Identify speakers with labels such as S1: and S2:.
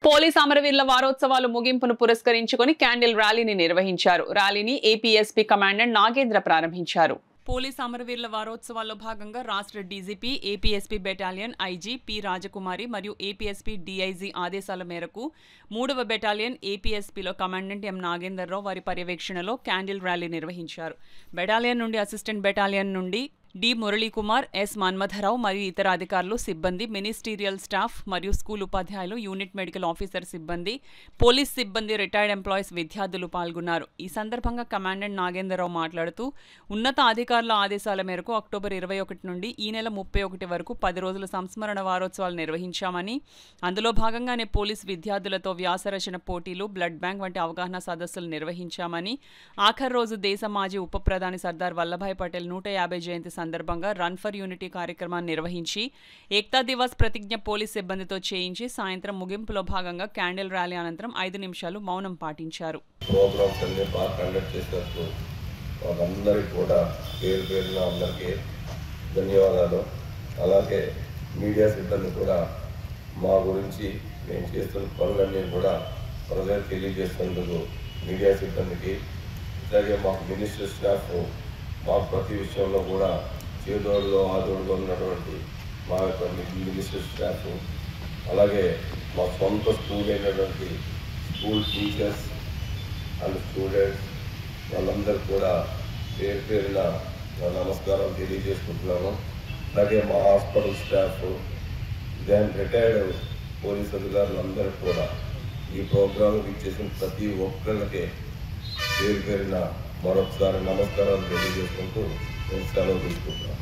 S1: Police అమరవీరుల వారోత్సవాలు ముగింపును పురస్కరించుకొని క్యాండిల్ ర్యాలీని నిర్వహించారు. ర్యాలీని ఏపీఎస్పీ కమాండెంట్ నాగేంద్ర ప్రారంభించారు. పోలీస్ అమరవీరుల వారోత్సవాల్లో భాగంగా రాష్ట్ర DGP, APSP battalion IG P రాజకుమారి మరియు ఏపీఎస్పీ డీఐజీ ఆదేశాల మేరకు 3వ బెటాలియన్ ఏపీఎస్పీలో కమాండెంట్ ఎం నాగేందర్రావు వారి పర్యవేక్షణలో క్యాండిల్ ర్యాలీ నిర్వహించారు. బెటాలియన్ నుండి అసిస్టెంట్ బెటాలియన్ నుండి డి మురళీకుమార్, ఎస్ మన్మథరావు మరియు ఇతర అధికారులు, సిబ్బంది, మినిస్టీరియల్ స్టాఫ్ మరియు స్కూల్ ఉపాధ్యాయులు, యూనిట్ మెడికల్ ఆఫీసర్ సిబ్బంది, పోలీస్ సిబ్బంది, రిటైర్డ్ ఎంప్లాయీస్, విద్యార్థులు పాల్గొన్నారు. ఈ సందర్భంగా కమాండెంట్ నాగేందర్రావు మాట్లాడుతూ ఉన్నత అధికారుల ఆదేశాల మేరకు అక్టోబర్ 21 నుండి ఈ నెల 31 వరకు 10 రోజుల సంస్మరణ వారోత్సవాలు నిర్వహించామని, అందులో భాగంగానే పోలీస్ విద్యార్థులతో వ్యాసరచన పోటీలు, బ్లడ్ బ్యాంక్ వంటి అవగాహన సదస్సులు నిర్వహించామని, ఆఖరి రోజు దేశ మాజీ ఉప ప్రధాని సర్దార్ వల్లభాయ్ పటేల్ 150 జయంతి సందర్భంగా రన్ ఫర్ యూనిటీ కార్యక్రమాన్ని నిర్వహించి ఏక్తా దివాస్ ప్రతిజ్ఞ పోలీస్ సిబ్బందితో చేయించి సాయంత్రం ముగింపులో భాగంగా క్యాండిల్ ర్యాలీ అనంతరం 5 నిమిషాలు మౌనం పాటించారు.
S2: ప్రోగ్రామ్స్ అన్ని బాగా కండక్ట్ చేసినందుకు వాళ్ళందరికీ కూడా పేరు పేరున అందరికీ ధన్యవాదాలు. అలాగే మీడియా సిబ్బంది కూడా మా గురించి మేము చేస్తున్న పనులన్నీ కూడా ప్రజలకు తెలియజేస్తున్నందుకు మీడియా సిబ్బందికి, అలాగే మాకు మినిస్టర్ స్టాఫ్ మా ప్రతి విషయంలో కూడా చేదోడులో ఆదోడుగా ఉన్నటువంటి మా యొక్క మినిస్టర్ స్టాఫ్, అలాగే మా సొంత స్కూల్ అయినటువంటి స్కూల్ టీచర్స్ అండ్ స్టూడెంట్స్ వాళ్ళందరూ కూడా పేరు పేరున నమస్కారం తెలియజేసుకుంటున్నాము. అలాగే మా hospital staff, then retired police అధికారులందరూ కూడా ఈ ప్రోగ్రాంకి ఇచ్చేసిన ప్రతి ఒక్కరికి పేరు పేరున మరొకసారి నమస్కారాలు తెలియజేసుకుంటూ నేను సెలవు తీసుకుంటున్నాను.